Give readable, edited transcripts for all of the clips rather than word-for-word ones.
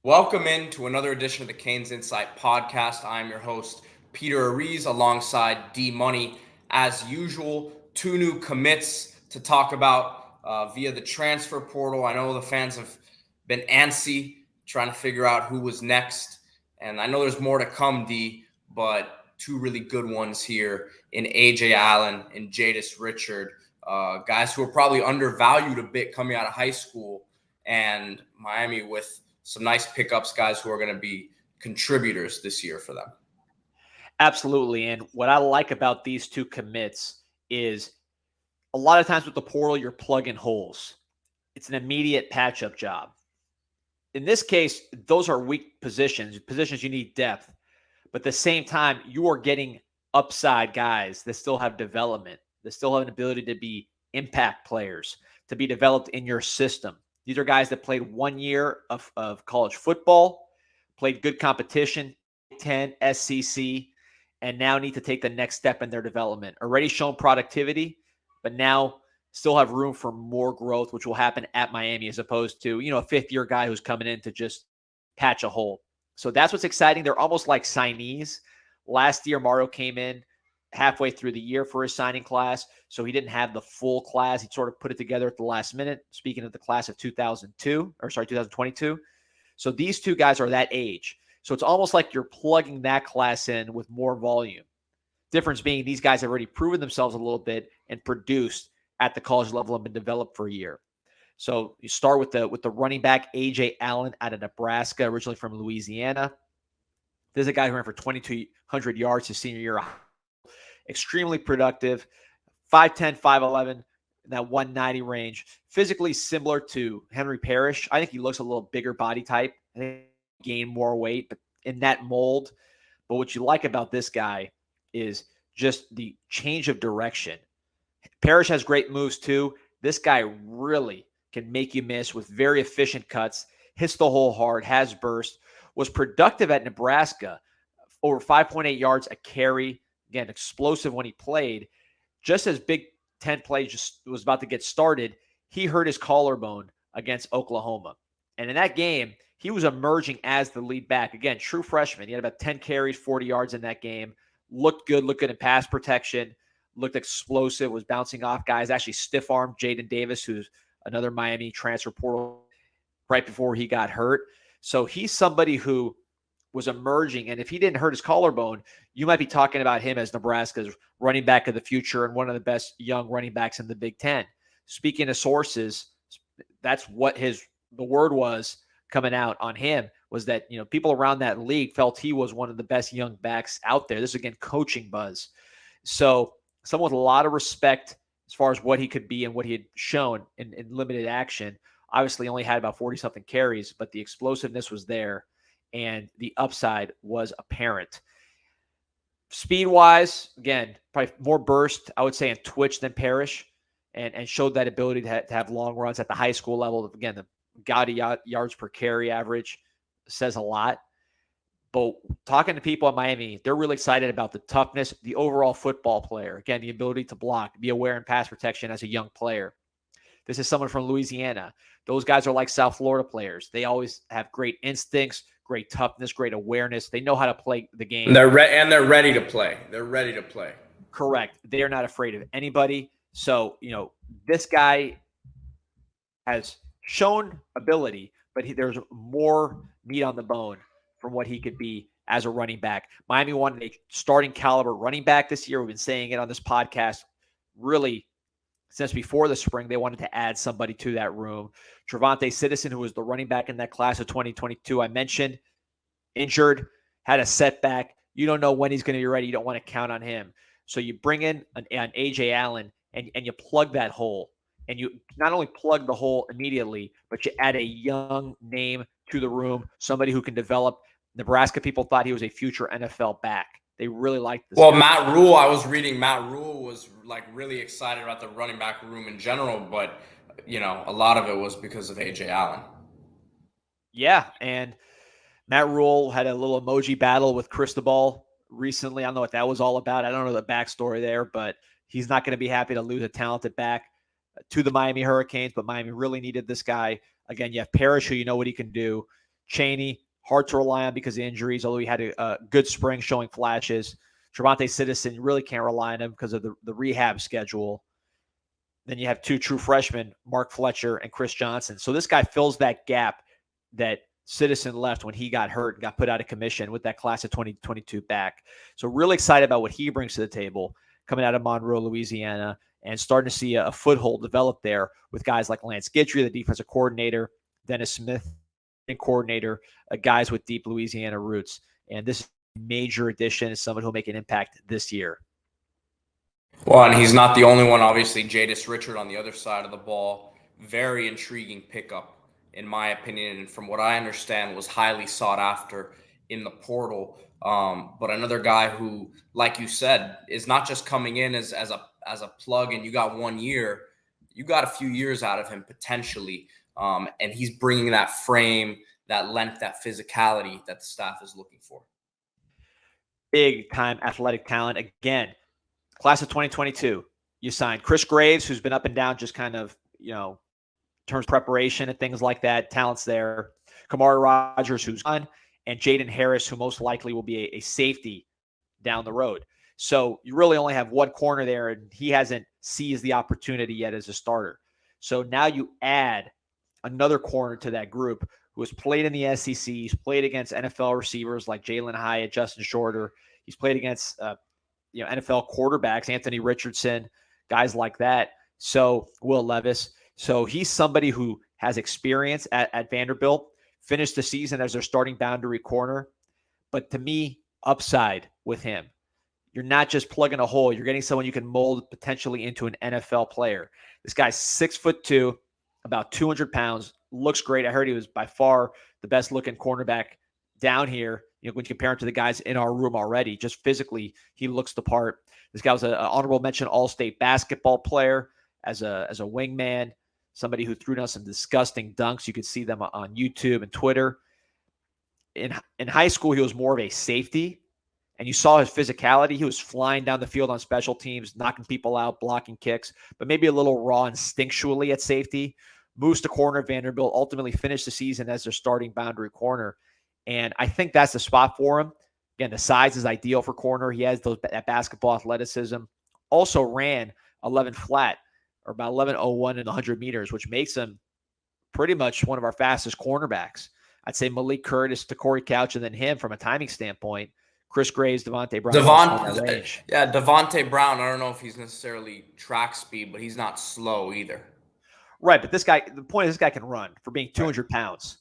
Welcome in to another edition of the CanesInSight podcast. I'm your host, Peter Ariz, alongside D-Money. As usual, two new commits to talk about via the transfer portal. I know the fans have been antsy trying to figure out who was next. And I know there's more to come, D, but two really good ones here in Ajay Allen and Jadais Richard. Guys who are probably undervalued a bit coming out of high school. And Miami with some nice pickups, guys who are going to be contributors this year for them. Absolutely. And what I like about these two commits is a lot of times with the portal, you're plugging holes. It's an immediate patch up job. In this case, those are weak positions you need depth. But at the same time, you are getting upside guys that still have development, that still have an ability to be impact players, to be developed in your system. These are guys that played 1 year of college football, played good competition, 10, SEC, and now need to take the next step in their development. Already shown productivity, but now still have room for more growth, which will happen at Miami as opposed to, a fifth-year guy who's coming in to just patch a hole. So that's what's exciting. They're almost like signees. Last year, Mario came in halfway through the year for his signing class, so he didn't have the full class. He sort of put it together at the last minute, speaking of the class of 2022. So these two guys are that age. So it's almost like you're plugging that class in with more volume. Difference being these guys have already proven themselves a little bit and produced at the college level and been developed for a year. So you start with the running back Ajay Allen out of Nebraska, originally from Louisiana. This is a guy who ran for 2,200 yards his senior year. Extremely productive, 5'10", 5'11", in that 190 range. Physically similar to Henry Parrish. I think he looks a little bigger body type. I think he gained more weight, but in that mold. But what you like about this guy is just the change of direction. Parrish has great moves too. This guy really can make you miss with very efficient cuts, hits the hole hard, has burst, was productive at Nebraska, over 5.8 yards a carry. Again, explosive when he played. Just as Big Ten play just was about to get started, he hurt his collarbone against Oklahoma. And in that game, he was emerging as the lead back. Again, true freshman. He had about 10 carries, 40 yards in that game. Looked good in pass protection. Looked explosive, was bouncing off guys. Actually stiff-armed Jaden Davis, who's another Miami transfer portal right before he got hurt. So he's somebody who was emerging. And if he didn't hurt his collarbone, you might be talking about him as Nebraska's running back of the future and one of the best young running backs in the Big Ten. Speaking of sources, that's what the word was coming out on him, was that, people around that league felt he was one of the best young backs out there. This is, again, coaching buzz. So someone with a lot of respect as far as what he could be and what he had shown in limited action. Obviously only had about 40-something carries, but the explosiveness was there and the upside was apparent. Speed-wise, again, probably more burst, I would say, in Twitch than Parrish, and showed that ability to have long runs at the high school level. Again, the Gaddis yards per carry average says a lot. But talking to people at Miami, they're really excited about the toughness, the overall football player. Again, the ability to block, be aware in pass protection as a young player. This is someone from Louisiana. Those guys are like South Florida players. They always have great instincts, great toughness, great awareness. They know how to play the game. They're ready to play. They're ready to play. Correct. They are not afraid of anybody. So, this guy has shown ability, but there's more meat on the bone from what he could be as a running back. Miami wanted a starting caliber running back this year. We've been saying it on this podcast really since before the spring. They wanted to add somebody to that room. Trevante Citizen, who was the running back in that class of 2022, I mentioned, injured, had a setback. You don't know when he's going to be ready. You don't want to count on him. So you bring in an Ajay Allen and you plug that hole. And you not only plug the hole immediately, but you add a young name to the room, somebody who can develop. Nebraska people thought he was a future NFL back. They really liked this guy. Matt Rule, I was reading, Matt Rule was like really excited about the running back room in general, but a lot of it was because of Ajay Allen. Yeah, and Matt Rule had a little emoji battle with Cristobal recently. I don't know what that was all about. I don't know the backstory there, but he's not going to be happy to lose a talented back to the Miami Hurricanes, but Miami really needed this guy. Again, you have Parrish, who you know what he can do. Chaney, hard to rely on because of injuries, although he had a good spring showing flashes. Trevante Citizen, really can't rely on him because of the rehab schedule. Then you have 2 true freshmen, Mark Fletcher and Chris Johnson. So this guy fills that gap that Citizen left when he got hurt and got put out of commission with that class of 2022 back. So really excited about what he brings to the table coming out of Monroe, Louisiana, and starting to see a foothold develop there with guys like Lance Guidry, the defensive coordinator, Dennis Smith, coordinator, guys with deep Louisiana roots. And this is a major addition as someone who will make an impact this year. Well, and he's not the only one. Obviously, Jadais Richard on the other side of the ball, very intriguing pickup, in my opinion, and from what I understand, was highly sought after in the portal. But another guy who, like you said, is not just coming in as a plug and you got 1 year, you got a few years out of him potentially. And he's bringing that frame, that length, that physicality that the staff is looking for. Big time athletic talent. Again, class of 2022, you signed Chris Graves, who's been up and down just kind of, in terms of preparation and things like that. Talent's there. Kamari Rogers, who's on, and Jaden Harris, who most likely will be a safety down the road. So you really only have one corner there, and he hasn't seized the opportunity yet as a starter. So now you add another corner to that group who has played in the SEC. He's played against NFL receivers like Jalen Hyatt, Justin Shorter. He's played against NFL quarterbacks, Anthony Richardson, guys like that. So Will Levis. So he's somebody who has experience at Vanderbilt, finished the season as their starting boundary corner. But to me, upside with him. You're not just plugging a hole. You're getting someone you can mold potentially into an NFL player. This guy's 6'2", about 200 pounds, looks great. I heard he was by far the best looking cornerback down here. When you compare him to the guys in our room already, just physically, he looks the part. This guy was an honorable mention All-State basketball player as a wingman, somebody who threw down some disgusting dunks. You could see them on YouTube and Twitter. In high school, he was more of a safety, and you saw his physicality. He was flying down the field on special teams, knocking people out, blocking kicks, but maybe a little raw instinctually at safety. Moves to corner at Vanderbilt, ultimately finished the season as their starting boundary corner. And I think that's the spot for him. Again, the size is ideal for corner. He has that basketball athleticism. Also ran 11 flat, or about 11:01 in 100 meters, which makes him pretty much one of our fastest cornerbacks. I'd say Malik Curtis to Corey Couch, and then him from a timing standpoint. Chris Graves, Devontae Brown. Devontae Brown, I don't know if he's necessarily track speed, but he's not slow either. Right, but this guy, the point is this guy can run for being 200 pounds.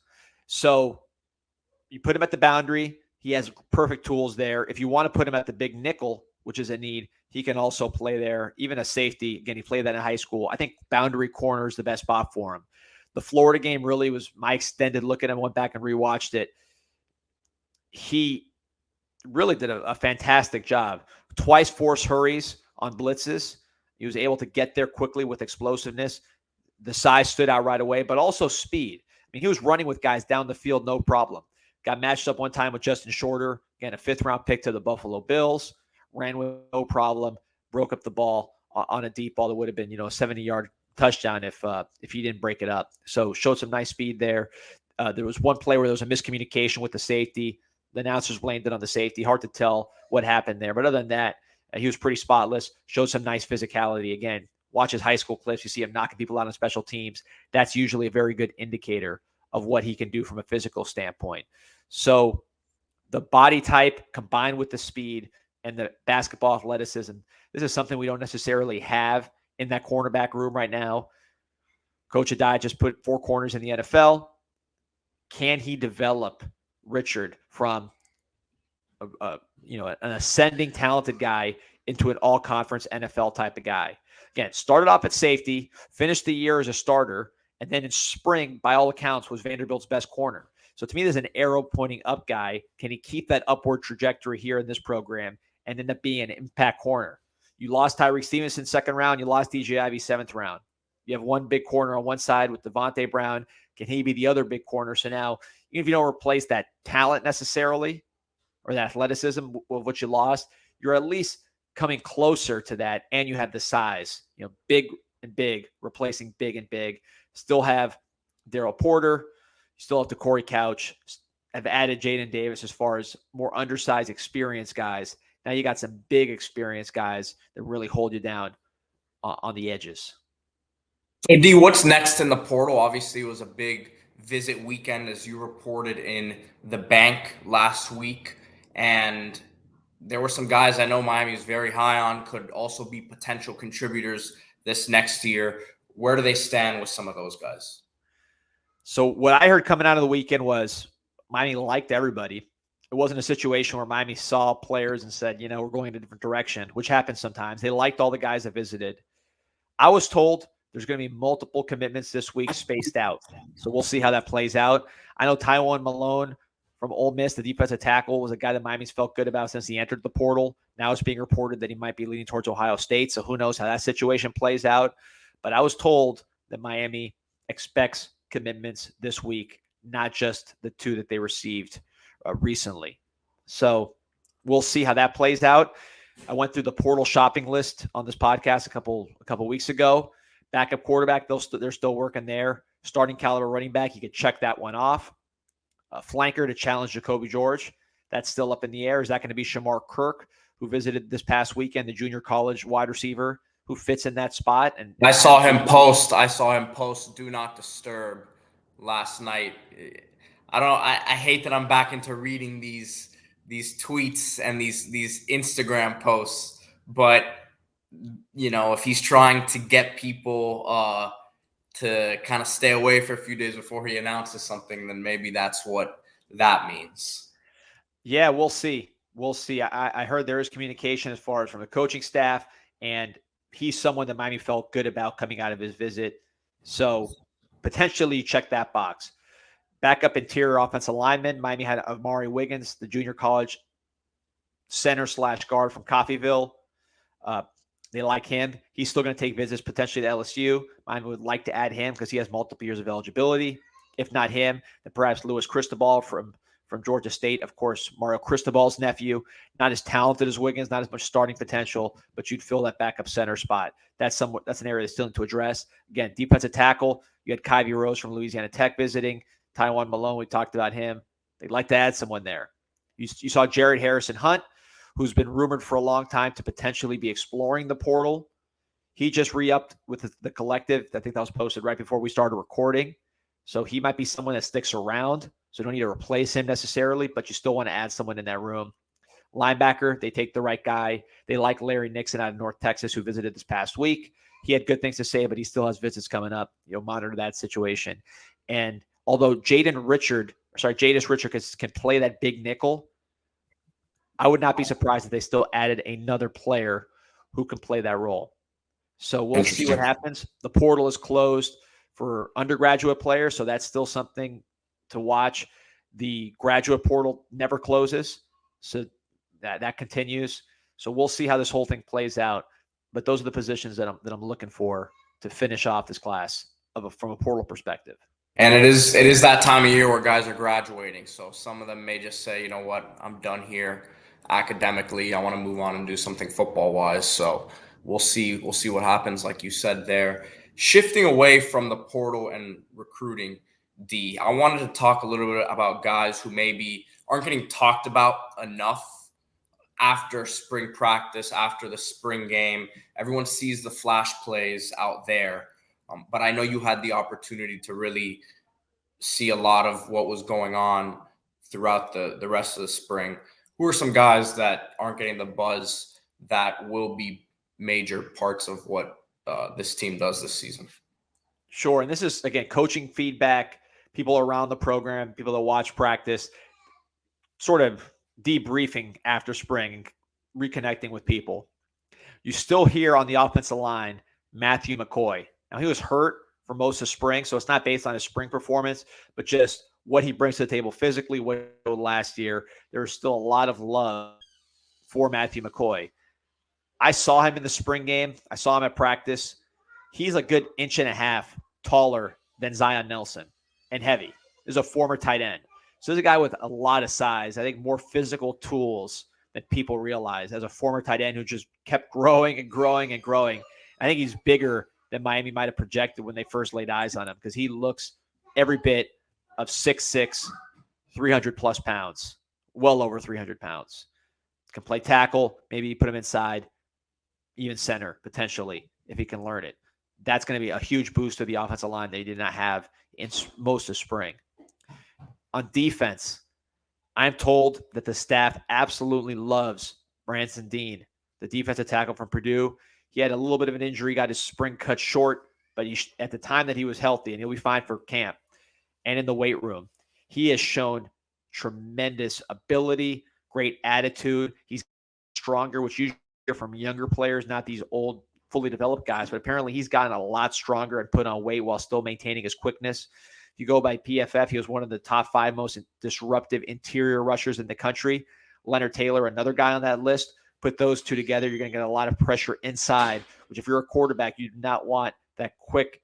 So you put him at the boundary. He has perfect tools there. If you want to put him at the big nickel, which is a need, he can also play there. Even a safety. Again, he played that in high school. I think boundary corner is the best spot for him. The Florida game really was my extended look at him. Went back and rewatched it. He really did a fantastic job. Twice forced hurries on blitzes. He was able to get there quickly with explosiveness. The size stood out right away, but also speed. I mean, he was running with guys down the field, no problem. Got matched up one time with Justin Shorter, again, a 5th-round pick to the Buffalo Bills. Ran with no problem, broke up the ball on a deep ball that would have been, a 70-yard touchdown if he didn't break it up. So showed some nice speed there. There was one play where there was a miscommunication with the safety. The announcers blamed it on the safety. Hard to tell what happened there. But other than that, he was pretty spotless. Showed some nice physicality. Again, watch his high school clips. You see him knocking people out on special teams. That's usually a very good indicator of what he can do from a physical standpoint. So the body type combined with the speed and the basketball athleticism, this is something we don't necessarily have in that cornerback room right now. Coach Ajay just put 4 corners in the NFL. Can he develop Richard from an ascending talented guy into an all-conference NFL type of guy? Again, started off at safety, finished the year as a starter, and then in spring, by all accounts, was Vanderbilt's best corner. So to me, there's an arrow pointing up guy. Can he keep that upward trajectory here in this program and end up being an impact corner? You lost Tyreek Stevenson 2nd round. You lost DJ Ivy 7th round. You have one big corner on one side with Devontae Brown. Can he be the other big corner? So now, even if you don't replace that talent necessarily or that athleticism of what you lost, you're at least coming closer to that, and you have the size. Big and big, replacing big and big. Still have Daryl Porter. You still have the Corey Couch. Have added Jaden Davis as far as more undersized, experienced guys. Now you got some big experienced guys that really hold you down on the edges. So D, what's next in the portal? Obviously, it was a big visit weekend, as you reported in the bank last week. And there were some guys I know Miami is very high on, could also be potential contributors this next year. Where do they stand with some of those guys? So what I heard coming out of the weekend was Miami liked everybody. It wasn't a situation where Miami saw players and said, we're going in a different direction, which happens sometimes. They liked all the guys that visited. I was told there's going to be multiple commitments this week spaced out. So we'll see how that plays out. I know Tywone Malone from Ole Miss, the defensive tackle, was a guy that Miami's felt good about since he entered the portal. Now it's being reported that he might be leaning towards Ohio State. So who knows how that situation plays out. But I was told that Miami expects commitments this week, not just the 2 that they received recently. So we'll see how that plays out. I went through the portal shopping list on this podcast a couple weeks ago. Backup quarterback, they're still working there. Starting caliber running back, you could check that one off. Flanker to challenge Jacoby George, that's still up in the air. Is that going to be Shamar Kirk, who visited this past weekend, the junior college wide receiver who fits in that spot? And I saw him post "Do Not Disturb" last night. I hate that I'm back into reading these tweets and these Instagram posts, but if he's trying to get people to kind of stay away for a few days before he announces something, then maybe that's what that means. Yeah, we'll see. We'll see. I heard there is communication as far as from the coaching staff, and he's someone that Miami felt good about coming out of his visit. So potentially check that box. Backup interior offensive lineman, Miami had Amari Wiggins, the junior college center/guard from Coffeyville. They like him. He's still going to take visits potentially to LSU. Miami would like to add him because he has multiple years of eligibility. If not him, then perhaps Louis Cristobal from Georgia State. Of course, Mario Cristobal's nephew. Not as talented as Wiggins, not as much starting potential, but you'd fill that backup center spot. That's an area they still need to address. Again, defensive tackle. You had Kyvie Rose from Louisiana Tech visiting. Tywone Malone, we talked about him. They'd like to add someone there. You saw Jared Harrison Hunt, who's been rumored for a long time to potentially be exploring the portal. He just re-upped with the collective. I think that was posted right before we started recording. So he might be someone that sticks around. So you don't need to replace him necessarily, but you still want to add someone in that room. Linebacker, they take the right guy. They like Larry Nixon out of North Texas, who visited this past week. He had good things to say, but he still has visits coming up. Monitor that situation. And although Jadis Richard can play that big nickel, I would not be surprised if they still added another player who can play that role. So we'll see what happens. The portal is closed for undergraduate players, so that's still something to watch. The graduate portal never closes, so that continues. So we'll see how this whole thing plays out. But those are the positions that I'm looking for to finish off this class from a portal perspective. And it is that time of year where guys are graduating. So some of them may just say, you know what, I'm done here academically. I want to move on and do something football wise. So we'll see what happens, like you said there. Shifting away from the portal and recruiting, D, I wanted to talk a little bit about guys who maybe aren't getting talked about enough after spring practice, after the spring game. Everyone sees the flash plays out there. But I know you had the opportunity to really see a lot of what was going on throughout the rest of the spring. Who are some guys that aren't getting the buzz that will be major parts of what this team does this season? Sure. And this is, again, coaching feedback, people around the program, people that watch practice, sort of debriefing after spring and reconnecting with people. You still hear on the offensive line, Matthew McCoy. Now, he was hurt for most of spring, so it's not based on his spring performance, but just what he brings to the table physically, what he did last year. There's still a lot of love for Matthew McCoy. I saw him in the spring game. I saw him at practice. He's a good 1.5 inches taller than Zion Nelson and heavy. This is a former tight end. So there's a guy with a lot of size. I think more physical tools than people realize. As a former tight end who just kept growing and growing and growing. I think he's bigger than Miami might have projected when they first laid eyes on him because he looks every bit of 6'6", 300 plus pounds, well over 300 pounds. Can play tackle, maybe put him inside, even center potentially if he can learn it. That's going to be a huge boost to the offensive line they did not have in most of spring. On defense, I'm told that the staff absolutely loves Branson Dean, the defensive tackle from Purdue. He had a little bit of an injury, got his spring cut short, but at the time that he was healthy, and he'll be fine for camp and in the weight room, he has shown tremendous ability, great attitude. He's stronger, which usually from younger players, not these old, fully developed guys, but apparently he's gotten a lot stronger and put on weight while still maintaining his quickness. If you go by PFF, he was one of the top 5 most disruptive interior rushers in the country. Leonard Taylor, another guy on that list. Put those two together, you're going to get a lot of pressure inside, which if you're a quarterback, you do not want that quick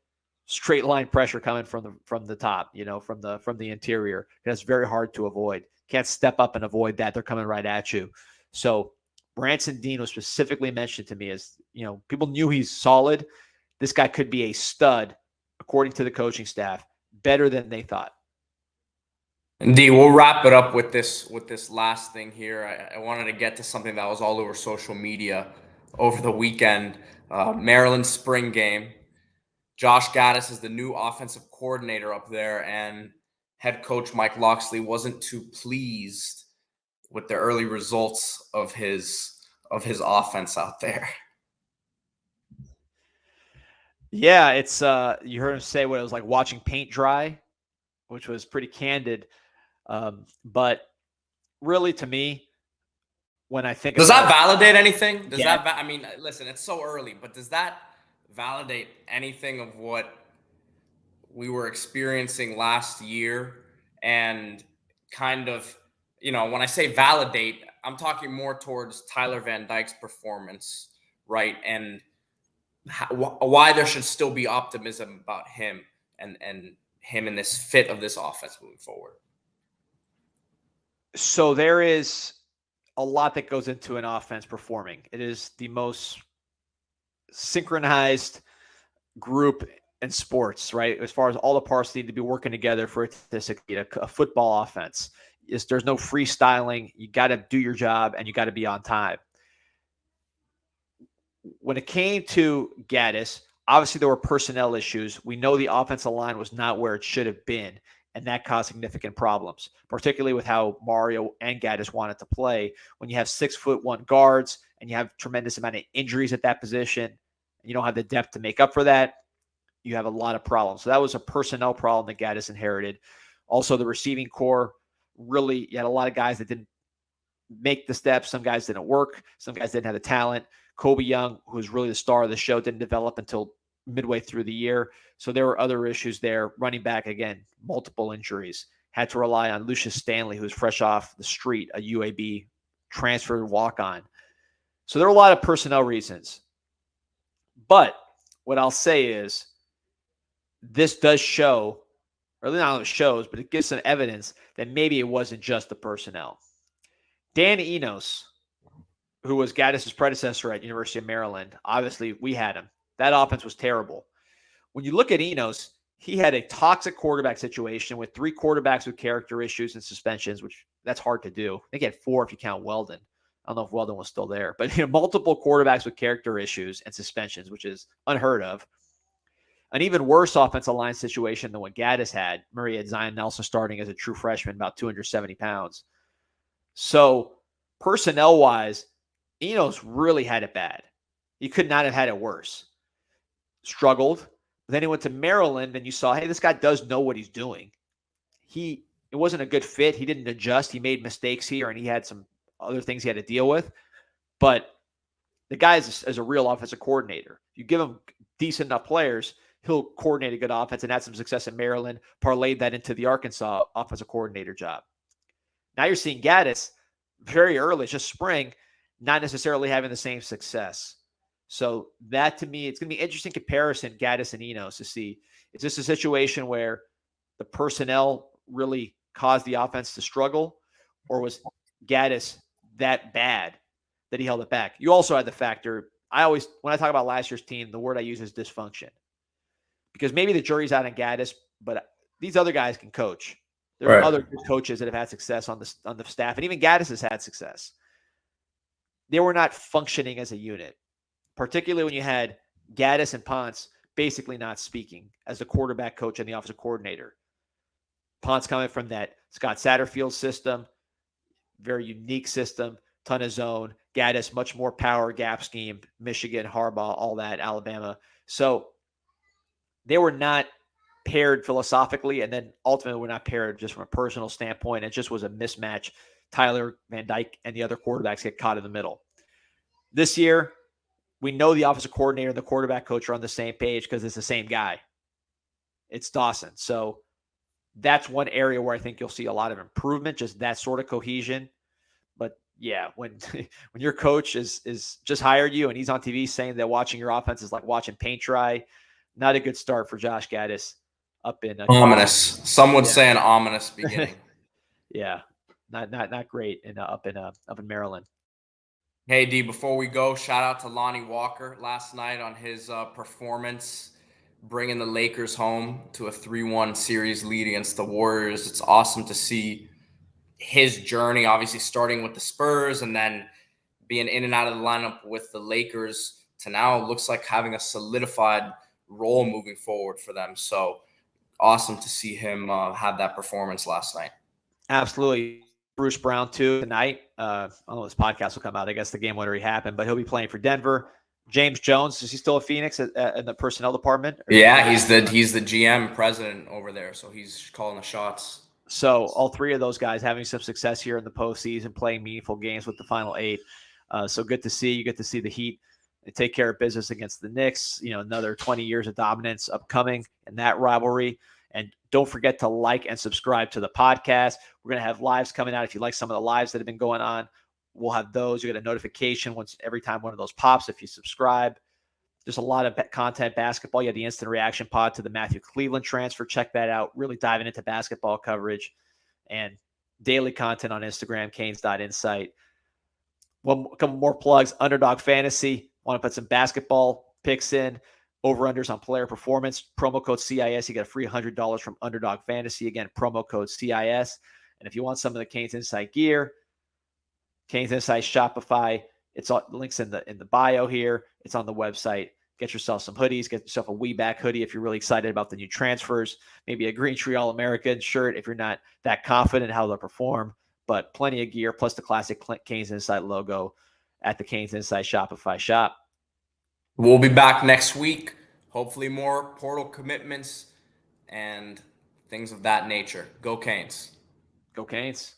straight line pressure coming from the top, from the interior. That's very hard to avoid. Can't step up and avoid that. They're coming right at you. So Branson Dean was specifically mentioned to me as, people knew he's solid. This guy could be a stud, according to the coaching staff, better than they thought. D, we'll wrap it up with this last thing here. I wanted to get to something that was all over social media over the weekend. Maryland spring game. Josh Gaddis is the new offensive coordinator up there, and head coach Mike Loxley wasn't too pleased with the early results of his offense out there. Yeah, it's you heard him say what it was like watching paint dry, which was pretty candid. But really, to me, when I think does that validate anything? Yeah. I mean, listen, it's so early, but does that validate anything of what we were experiencing last year? And kind of, when I say validate, I'm talking more towards Tyler Van Dyke's performance, right? And why there should still be optimism about him and him in this fit of this offense moving forward. So there is a lot that goes into an offense performing. It is the most synchronized group in sports, right? As far as all the parts need to be working together for it to succeed. A football offense, there's no freestyling. You got to do your job and you got to be on time. When it came to Gaddis, obviously there were personnel issues. We know the offensive line was not where it should have been, and that caused significant problems, particularly with how Mario and Gaddis wanted to play. When you have 6'1" guards and you have tremendous amount of injuries at that position, and you don't have the depth to make up for that, you have a lot of problems. So that was a personnel problem that Gaddis inherited. Also, the receiving core, really, you had a lot of guys that didn't make the steps. Some guys didn't work. Some guys didn't have the talent. Kobe Young, who was really the star of the show, didn't develop until midway through the year. So there were other issues there. Running back, again, multiple injuries. Had to rely on Lucius Stanley, who was fresh off the street, a UAB transfer walk-on. So there were a lot of personnel reasons. But what I'll say is this does show, or not it shows, but it gives some evidence that maybe it wasn't just the personnel. Dan Enos, who was Gaddis' predecessor at University of Maryland, obviously we had him. That offense was terrible. When you look at Enos, he had a toxic quarterback situation with 3 quarterbacks with character issues and suspensions, which that's hard to do. I think he had 4 if you count Weldon. I don't know if Weldon was still there, but multiple quarterbacks with character issues and suspensions, which is unheard of. An even worse offensive line situation than what Gaddis had. Murray had Zion Nelson starting as a true freshman, about 270 pounds. So personnel-wise, Enos really had it bad. He could not have had it worse. Struggled. Then he went to Maryland, and you saw, hey, this guy does know what he's doing. It wasn't a good fit. He didn't adjust. He made mistakes here, and he had some other things he had to deal with. But the guy is a real offensive coordinator. You give him decent enough players, he'll coordinate a good offense and had some success in Maryland, parlayed that into the Arkansas offensive coordinator job. Now you're seeing Gaddis very early, it's just spring, not necessarily having the same success. So that, to me, it's going to be an interesting comparison, Gaddis and Enos, to see, is this a situation where the personnel really caused the offense to struggle, or was Gaddis that bad that he held it back? You also had the factor, when I talk about last year's team, the word I use is dysfunction. Because maybe the jury's out on Gaddis, but these other guys can coach. There are Right. other good coaches that have had success on the staff, and even Gaddis has had success. They were not functioning as a unit, particularly when you had Gaddis and Ponce basically not speaking as the quarterback coach and the offensive coordinator. Ponce coming from that Scott Satterfield system, very unique system, ton of zone. Gaddis, much more power, gap scheme, Michigan, Harbaugh, all that, Alabama. So they were not paired philosophically, and then ultimately were not paired just from a personal standpoint. It just was a mismatch. Tyler Van Dyke and the other quarterbacks get caught in the middle. This year, we know the offensive coordinator and the quarterback coach are on the same page because it's the same guy. It's Dawson. So that's one area where I think you'll see a lot of improvement, just that sort of cohesion. But yeah, when when your coach is just hired you and he's on TV saying that watching your offense is like watching paint dry, not a good start for Josh Gaddis up in ominous. Some would say an ominous beginning. Yeah, not great up in Maryland. Hey D, before we go, shout out to Lonnie Walker last night on his performance, bringing the Lakers home to a 3-1 series lead against the Warriors. It's awesome to see his journey, obviously starting with the Spurs and then being in and out of the lineup with the Lakers to now looks like having a solidified role moving forward for them. So awesome to see him have that performance last night. Absolutely. Bruce Brown too tonight. I don't know if this podcast will come out. I guess the game already happened, but he'll be playing for Denver. James Jones, is he still at Phoenix in the personnel department? Yeah, he's the GM president over there, so he's calling the shots. So all three of those guys having some success here in the postseason, playing meaningful games with the final 8. So good to see. You get to see the Heat take care of business against the Knicks. Another 20 years of dominance upcoming in that rivalry. And don't forget to like and subscribe to the podcast. We're going to have lives coming out. If you like some of the lives that have been going on, we'll have those. You get a notification every time one of those pops if you subscribe. There's a lot of content basketball. You have the instant reaction pod to the Matthew Cleveland transfer. Check that out. Really diving into basketball coverage and daily content on Instagram, Canes.Insight. A couple more plugs. Underdog Fantasy. Want to put some basketball picks in. Over-unders on player performance. Promo code CIS. You get a free $100 from Underdog Fantasy. Again, promo code CIS. And if you want some of the Canes Insight gear, Canes Insight Shopify, it's all links in the bio here. It's on the website. Get yourself some hoodies. Get yourself a We Back hoodie if you're really excited about the new transfers. Maybe a Green Tree All-American shirt if you're not that confident in how they'll perform. But plenty of gear, plus the classic Canes Insight logo at the Canes Insight Shopify shop. We'll be back next week. Hopefully more portal commitments and things of that nature. Go Canes. Go Canes.